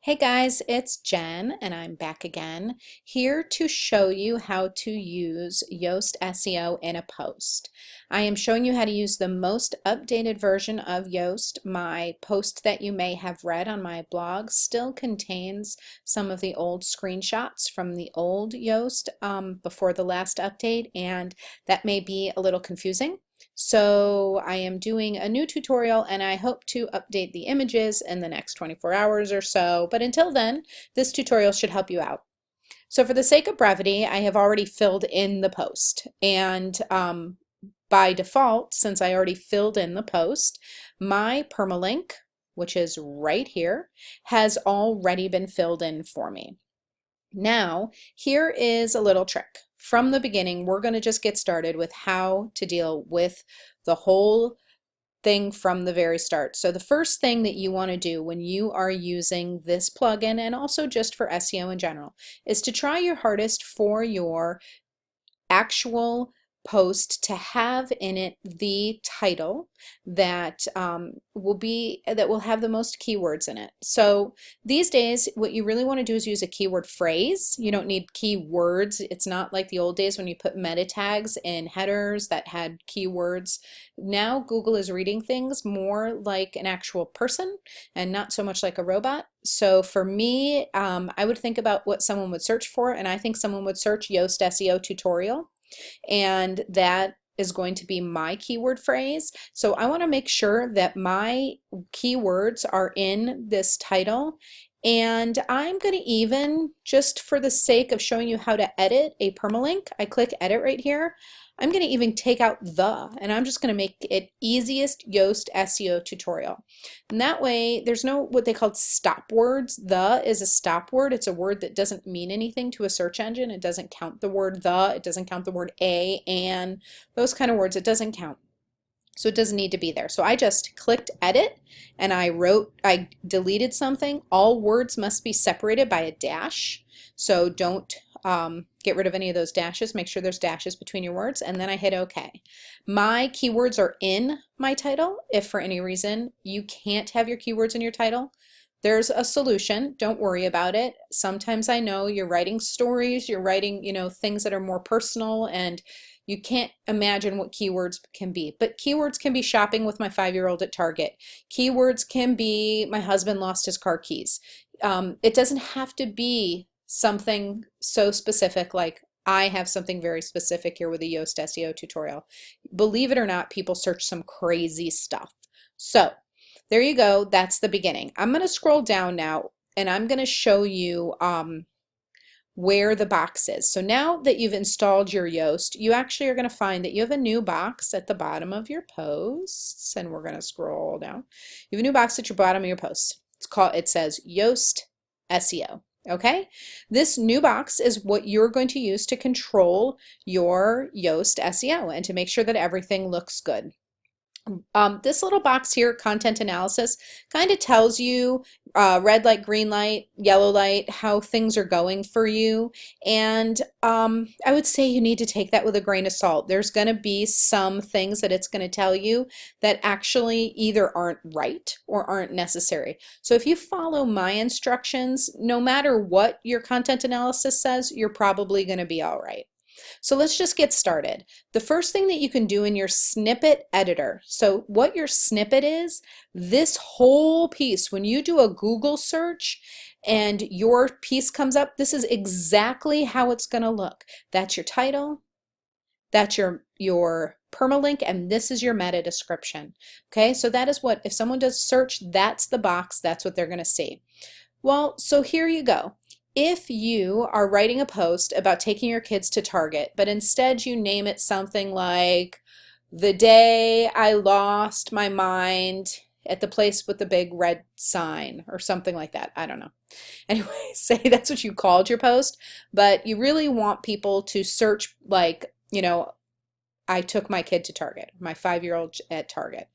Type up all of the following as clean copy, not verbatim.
Hey guys, it's Jen and I'm back again here to show you how to use Yoast SEO in a post. I am showing you how to use the most updated version of Yoast. My post that you may have read on my blog still contains some of the old screenshots from the old Yoast before the last update, and that may be a little confusing. So I am doing a new tutorial and I hope to update the images in the next 24 hours or so. But until then, this tutorial should help you out. So for the sake of brevity, I have already filled in the post. And by default, since I already filled in the post, my permalink, which is right here, has already been filled in for me. Now, here is a little trick. From the beginning, we're going to just get started with how to deal with the whole thing from the very start. So the first thing that you want to do when you are using this plugin, and also just for SEO in general, is to try your hardest for your actual post to have in it the title that will have the most keywords in it. So these days what you really want to do is use a keyword phrase. You don't need keywords. It's not like the old days when you put meta tags in headers that had keywords. Now Google is reading things more like an actual person and not so much like a robot. So for me, I would think about what someone would search for, and I think someone would search Yoast SEO tutorial, and that is going to be my keyword phrase. So I want to make sure that my keywords are in this title, and I'm going to even, just for the sake of showing you how to edit a permalink, I click edit right here. I'm going to even take out the, and I'm just going to make it easiest Yoast SEO tutorial. And that way there's no what they call stop words. The is a stop word. It's a word that doesn't mean anything to a search engine. It doesn't count the word the, it doesn't count the word a, and those kind of words. It doesn't count. So it doesn't need to be there. So I just clicked edit and I deleted something. All words must be separated by a dash. So don't get rid of any of those dashes. Make sure there's dashes between your words, and then I hit OK. My keywords are in my title. If for any reason you can't have your keywords in your title, there's a solution. Don't worry about it. Sometimes I know you're writing stories, you're writing, things that are more personal, and you can't imagine what keywords can be. But keywords can be shopping with my 5-year-old at Target. Keywords can be my husband lost his car keys. It doesn't have to be something so specific like I have something very specific here with a Yoast SEO tutorial. Believe it or not, people search some crazy stuff. So there you go. That's the beginning. I'm going to scroll down now and I'm going to show you where the box is. So now that you've installed your Yoast, you actually are going to find that you have a new box at the bottom of your posts, and we're going to scroll down. You have a new box at your bottom of your posts. It says Yoast SEO. Okay, this new box is what you're going to use to control your Yoast SEO and to make sure that everything looks good. This little box here, content analysis, kind of tells you red light, green light, yellow light, how things are going for you. And I would say you need to take that with a grain of salt. There's going to be some things that it's going to tell you that actually either aren't right or aren't necessary. So if you follow my instructions, no matter what your content analysis says, you're probably going to be all right. So let's just get started. The first thing that you can do in your snippet editor, so what your snippet is, this whole piece, when you do a Google search and your piece comes up, this is exactly how it's going to look. That's your title, that's your permalink, and this is your meta description. Okay, so that is what, if someone does search, that's the box, that's what they're going to see. Well, so here you go. If you are writing a post about taking your kids to Target, but instead you name it something like, the day I lost my mind at the place with the big red sign, or something like that, I don't know. Anyway, say that's what you called your post, but you really want people to search like, I took my kid to Target, my 5-year-old at Target.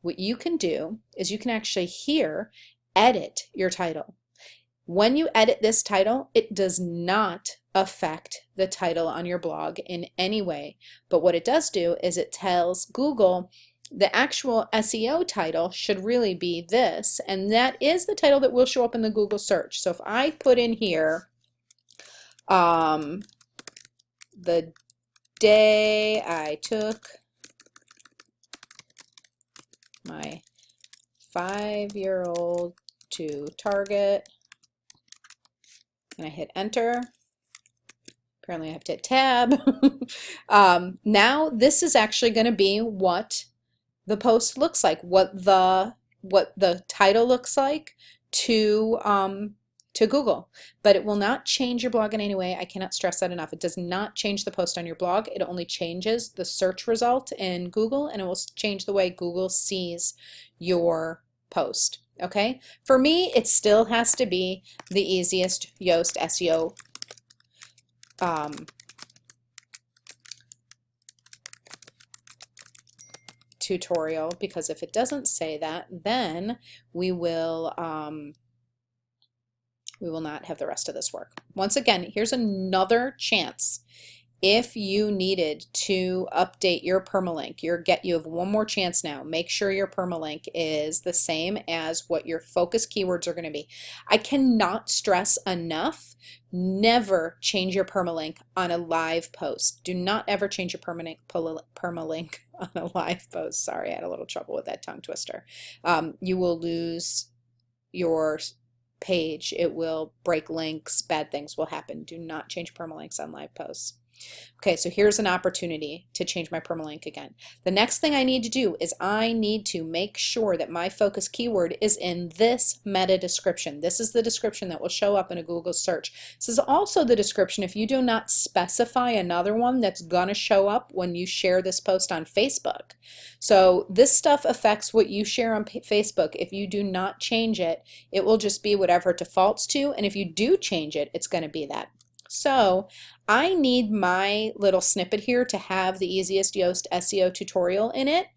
What you can do is you can actually here edit your title. When you edit this title, it does not affect the title on your blog in any way. But what it does do is it tells Google, the actual SEO title should really be this, and that is the title that will show up in the Google search. So if I put in here the day I took my 5-year-old to Target, and I hit enter. Apparently I have to hit tab. Now this is actually going to be what the post looks like, what the title looks like to Google, but it will not change your blog in any way. I cannot stress that enough. It does not change the post on your blog. It only changes the search result in Google, and it will change the way Google sees your post. Okay, for me it still has to be the easiest Yoast SEO tutorial, because if it doesn't say that, then we will not have the rest of this work. Once again, here's another chance. If you needed to update your permalink, you have one more chance now. Make sure your permalink is the same as what your focus keywords are going to be. I cannot stress enough, never change your permalink on a live post. Do not ever change your permalink on a live post. Sorry, I had a little trouble with that tongue twister. You will lose your page. It will break links. Bad things will happen. Do not change permalinks on live posts. Okay, so here's an opportunity to change my permalink again. The next thing I need to do is I need to make sure that my focus keyword is in this meta description. This is the description that will show up in a Google search. This is also the description if you do not specify another one that's going to show up when you share this post on Facebook. So this stuff affects what you share on Facebook. If you do not change it, it will just be whatever it defaults to, and if you do change it, it's going to be that. So I need my little snippet here to have the easiest Yoast SEO tutorial in it,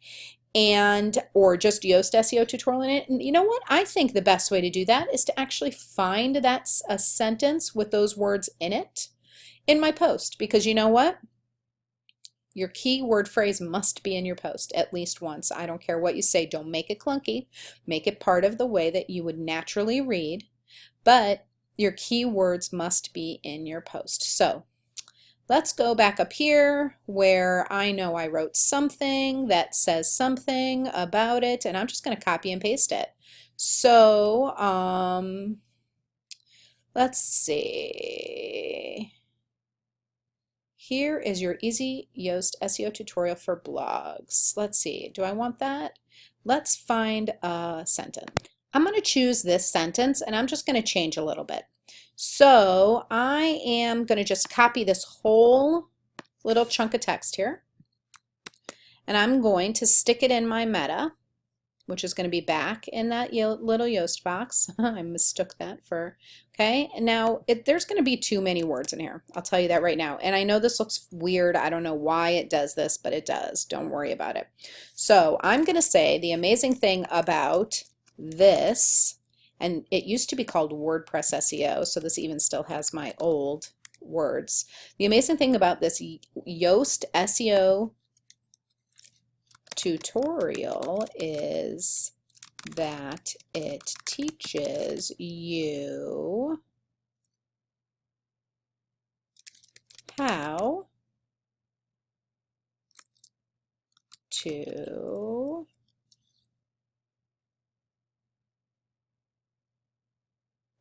or just Yoast SEO tutorial in it. And you know what? I think the best way to do that is to actually find a sentence with those words in it in my post, because you know what? Your keyword phrase must be in your post at least once. I don't care what you say. Don't make it clunky. Make it part of the way that you would naturally read, but your keywords must be in your post. So let's go back up here where I know I wrote something that says something about it, and I'm just going to copy and paste it. So let's see. Here is your easy Yoast SEO tutorial for blogs. Let's see, do I want that? Let's find a sentence. I'm going to choose this sentence, and I'm just going to change a little bit. So I am going to just copy this whole little chunk of text here, and I'm going to stick it in my meta, which is going to be back in that little Yoast box. I mistook that for, okay, and now there's going to be too many words in here. I'll tell you that right now. And I know this looks weird. I don't know why it does this, but it does. Don't worry about it. So I'm going to say the amazing thing about this, and it used to be called WordPress SEO, so this even still has my old words. The amazing thing about this Yoast SEO tutorial is that it teaches you how to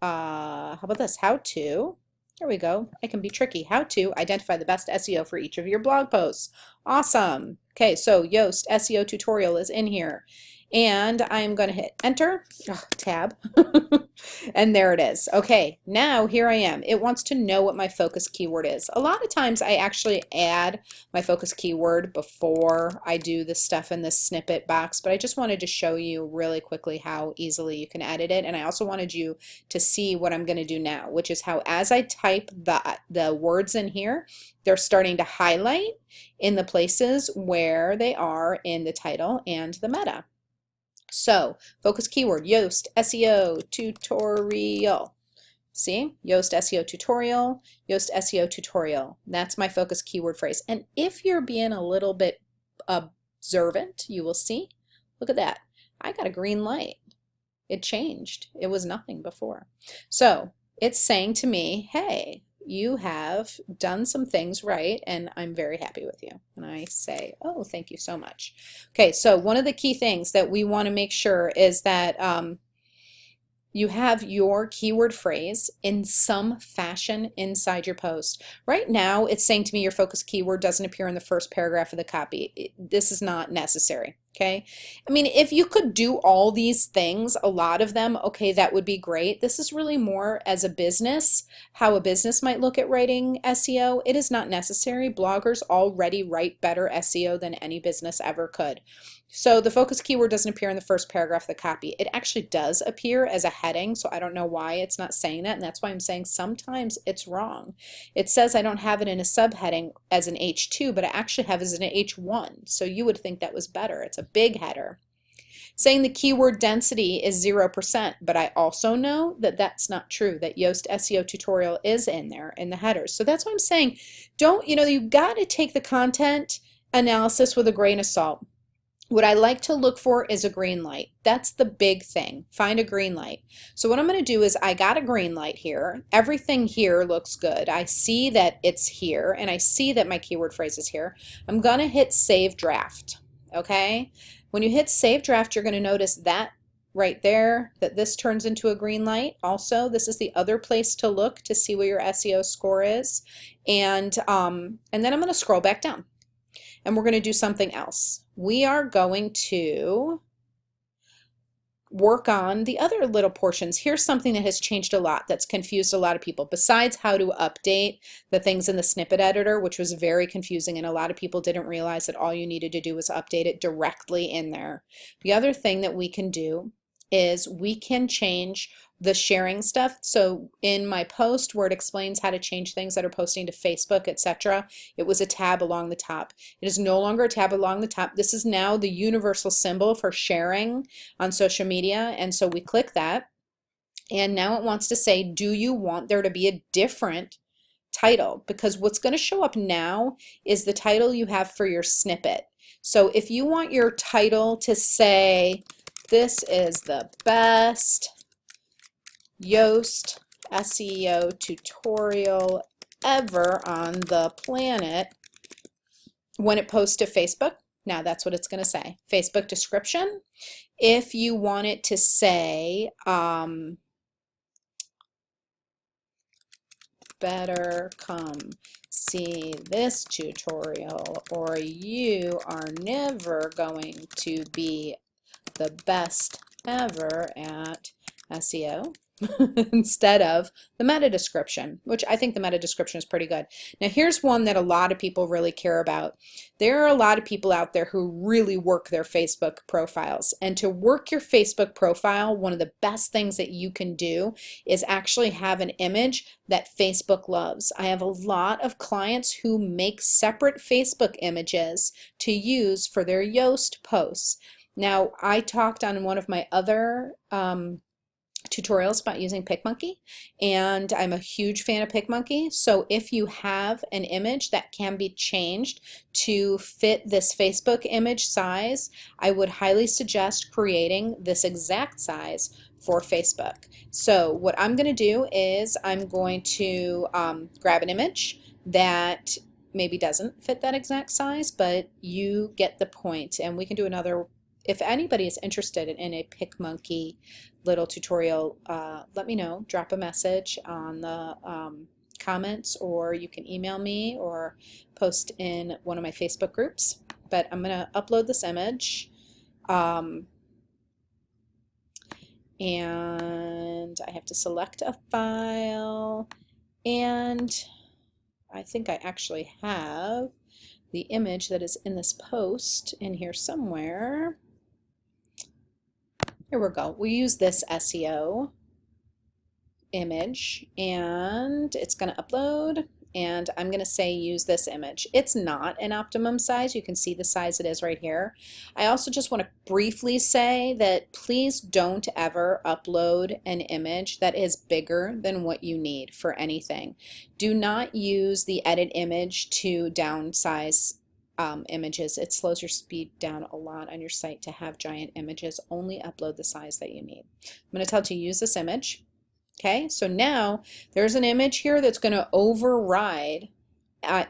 how about this? How to, there we go. I can be tricky. How to identify the best SEO for each of your blog posts. Awesome. Okay, so Yoast SEO tutorial is in here. And I'm going to hit enter, tab, and there it is. Okay, now here I am. It wants to know what my focus keyword is. A lot of times I actually add my focus keyword before I do the stuff in this snippet box, but I just wanted to show you really quickly how easily you can edit it. And I also wanted you to see what I'm going to do now, which is how as I type the words in here, they're starting to highlight in the places where they are in the title and the meta. So, focus keyword, Yoast SEO tutorial. See, Yoast SEO tutorial, Yoast SEO tutorial. That's my focus keyword phrase. And if you're being a little bit observant, you will see, look at that. I got a green light. It changed. It was nothing before. So it's saying to me, hey, you have done some things right, and I'm very happy with you. And I say, oh, thank you so much. Okay, so one of the key things that we want to make sure is that you have your keyword phrase in some fashion inside your post. Right now, it's saying to me your focus keyword doesn't appear in the first paragraph of the copy. This is not necessary, okay? I mean, if you could do all these things, a lot of them, okay, that would be great. This is really more as a business, how a business might look at writing SEO. It is not necessary. Bloggers already write better SEO than any business ever could. So the focus keyword doesn't appear in the first paragraph of the copy. It actually does appear as a heading, so I don't know why it's not saying that, and that's why I'm saying sometimes it's wrong. It says I don't have it in a subheading as an H2, but I actually have it as an H1, so you would think that was better. It's a big header. Saying the keyword density is 0%, but I also know that that's not true, that Yoast SEO tutorial is in there in the headers. So that's what I'm saying. Don't, you've got to take the content analysis with a grain of salt. What I like to look for is a green light. That's the big thing. Find a green light. So what I'm going to do is I got a green light here. Everything here looks good. I see that it's here, and I see that my keyword phrase is here. I'm going to hit Save Draft. Okay? When you hit Save Draft, you're going to notice that right there, that this turns into a green light. Also, this is the other place to look to see what your SEO score is. And then I'm going to scroll back down. And we're going to do something else. We are going to work on the other little portions. Here's something that has changed a lot, that's confused a lot of people, besides how to update the things in the snippet editor, which was very confusing, and a lot of people didn't realize that all you needed to do was update it directly in there. The other thing that we can do is we can change the sharing stuff. So in my post where it explains how to change things that are posting to Facebook, etc., it was a tab along the top. It is no longer a tab along the top. This is now the universal symbol for sharing on social media. And so we click that, and now it wants to say, do you want there to be a different title? Because what's going to show up now is the title you have for your snippet. So if you want your title to say, this is the best Yoast SEO tutorial ever on the planet, when it posts to Facebook, now that's what it's going to say. Facebook description. If you want it to say better come see this tutorial, or you are never going to be the best ever at SEO, instead of the meta description, which I think the meta description is pretty good. Now here's one that a lot of people really care about. There are a lot of people out there who really work their Facebook profiles, and to work your Facebook profile, one of the best things that you can do is actually have an image that Facebook loves. I have a lot of clients who make separate Facebook images to use for their Yoast posts. Now, I talked on one of my other tutorials about using PicMonkey, and I'm a huge fan of PicMonkey. So if you have an image that can be changed to fit this Facebook image size, I would highly suggest creating this exact size for Facebook. So what I'm going to do is I'm going to grab an image that maybe doesn't fit that exact size, but you get the point, and we can do another. If anybody is interested in a PicMonkey little tutorial, let me know. Drop a message on the comments, or you can email me or post in one of my Facebook groups. But I'm going to upload this image, and I have to select a file, and I think I actually have the image that is in this post in here somewhere. Here we go. We use this SEO image, and it's going to upload, and I'm going to say use this image. It's not an optimum size. You can see the size it is right here. I also just want to briefly say that please don't ever upload an image that is bigger than what you need for anything. Do not use the edit image to downsize images. It slows your speed down a lot on your site to have giant images. Only upload the size that you need. I'm going to tell it to use this image. Okay, so now there's an image here that's going to override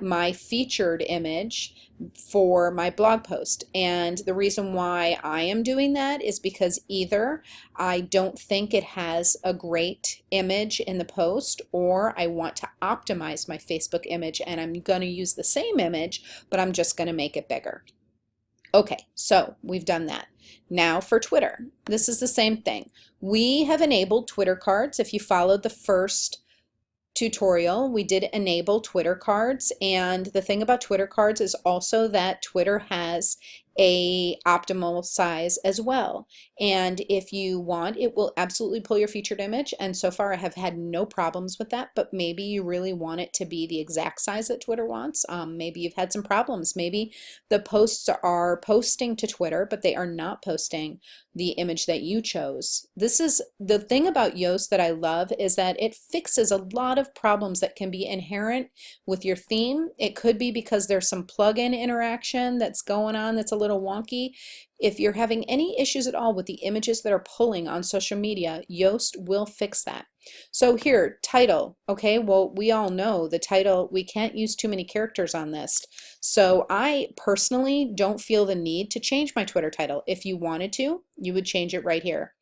my featured image for my blog post. And the reason why I am doing that is because either I don't think it has a great image in the post, or I want to optimize my Facebook image and I'm going to use the same image, but I'm just going to make it bigger. Okay, so we've done that. Now for Twitter, this is the same thing. We have enabled Twitter cards. If you followed the first tutorial, we did enable Twitter cards, and the thing about Twitter cards is also that Twitter has a optimal size as well, and if you want, it will absolutely pull your featured image, and so far I have had no problems with that. But maybe you really want it to be the exact size that Twitter wants. Maybe you've had some problems. Maybe the posts are posting to Twitter but they are not posting the image that you chose. This is the thing about Yoast that I love, is that it fixes a lot of problems that can be inherent with your theme. It could be because there's some plugin interaction that's going on that's a little wonky. If you're having any issues at all with the images that are pulling on social media, Yoast will fix that. So here, title. Okay, well, we all know the title, we can't use too many characters on this. So I personally don't feel the need to change my Twitter title. If you wanted to, you would change it right here.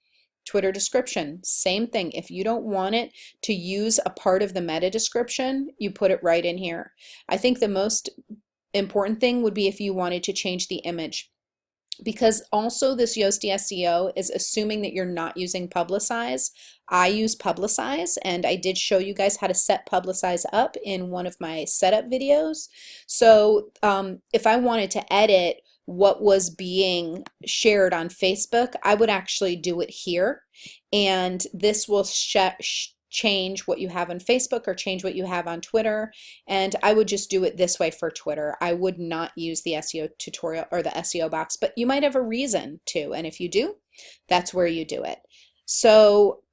Twitter description, same thing. If you don't want it to use a part of the meta description, you put it right in here. I think the most important thing would be if you wanted to change the image, because also this Yoast SEO is assuming that you're not using publicize. I use publicize, and I did show you guys how to set publicize up in one of my setup videos. So if I wanted to edit what was being shared on Facebook, I would actually do it here, and this will change what you have on Facebook or change what you have on Twitter, and I would just do it this way for Twitter. I would not use the SEO tutorial or the SEO box, but you might have a reason to, and if you do, that's where you do it. So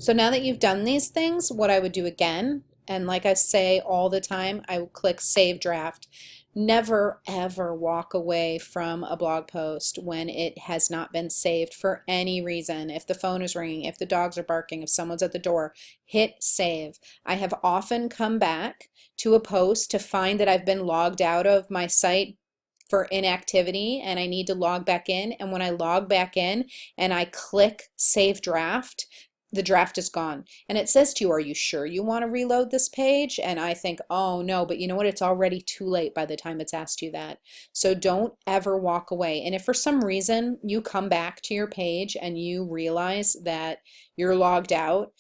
now that you've done these things, what I would do again, and like I say all the time, I would click Save Draft. Never ever walk away from a blog post when it has not been saved for any reason. If the phone is ringing, if the dogs are barking, if someone's at the door, hit save. I have often come back to a post to find that I've been logged out of my site for inactivity and I need to log back in, and when I log back in and I click Save Draft, the draft is gone. And it says to you, are you sure you want to reload this page? And I think, oh no, but you know what? It's already too late by the time it's asked you that. So don't ever walk away. And if for some reason you come back to your page and you realize that you're logged out,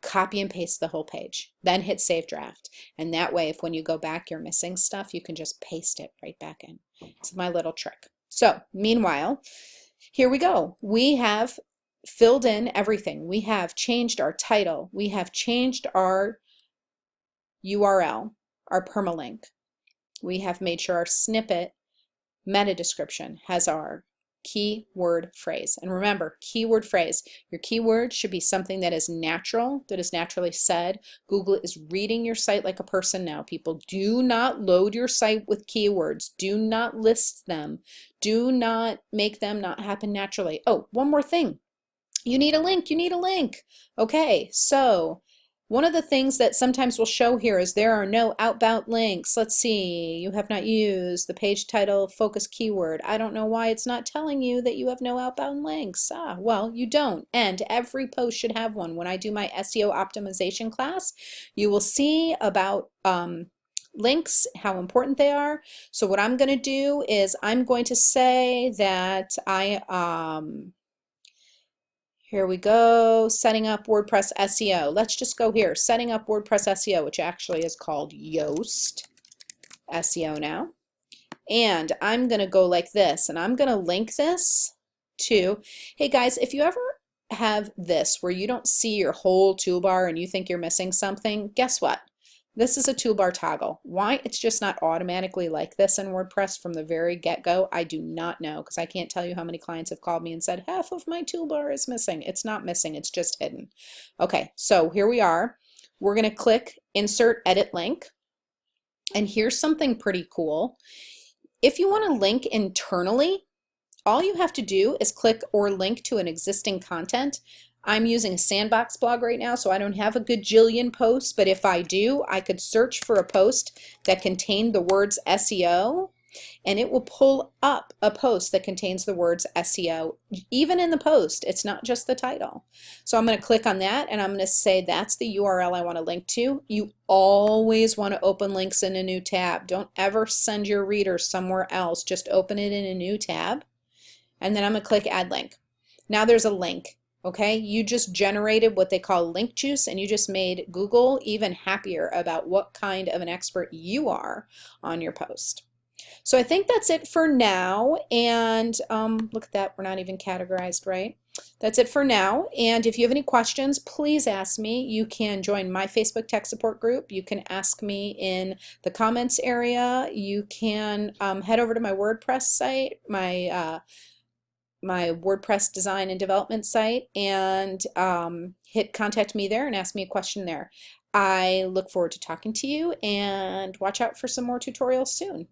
copy and paste the whole page, then hit Save Draft. And that way, if when you go back you're missing stuff, you can just paste it right back in. It's my little trick. So meanwhile, here we go. We have filled in everything. We have changed our title. We have changed our URL, our permalink. We have made sure our snippet meta description has our keyword phrase. And remember, keyword phrase, your keyword should be something that is natural, that is naturally said. Google is reading your site like a person now. People, do not load your site with keywords. Do not list them. Do not make them not happen naturally. Oh, one more thing. You need a link, you need a link. Okay, so one of the things that sometimes will show here is there are no outbound links. Let's see, you have not used the page title focus keyword. I don't know why it's not telling you that you have no outbound links. Well, you don't, and every post should have one. When I do my SEO optimization class, you will see about links, how important they are. So what I'm going to do is I'm going to say that here we go, setting up WordPress SEO. Let's just go here, setting up WordPress SEO, which actually is called Yoast SEO now. And I'm going to go like this, and I'm going to link this to, hey guys, if you ever have this where you don't see your whole toolbar and you think you're missing something, guess what? This is a toolbar toggle. Why it's just not automatically like this in WordPress from the very get-go, I do not know, because I can't tell you how many clients have called me and said, half of my toolbar is missing. It's not missing, it's just hidden. Okay, so here we are. We're going to click Insert Edit Link. And here's something pretty cool. If you want to link internally, all you have to do is click or link to an existing content. I'm using a sandbox blog right now, so I don't have a gajillion posts, but if I do, I could search for a post that contained the words SEO, and it will pull up a post that contains the words SEO, even in the post. It's not just the title. So I'm going to click on that, and I'm going to say that's the URL I want to link to. You always want to open links in a new tab. Don't ever send your readers somewhere else. Just open it in a new tab. And then I'm going to click add link. Now there's a link. Okay, you just generated what they call link juice, and you just made Google even happier about what kind of an expert you are on your post. So I think that's it for now, and look at that, we're not even categorized, right? That's it for now, and if you have any questions, please ask me. You can join my Facebook tech support group. You can ask me in the comments area. You can head over to my WordPress site, my WordPress design and development site, and hit contact me there and ask me a question there. I look forward to talking to you, and watch out for some more tutorials soon.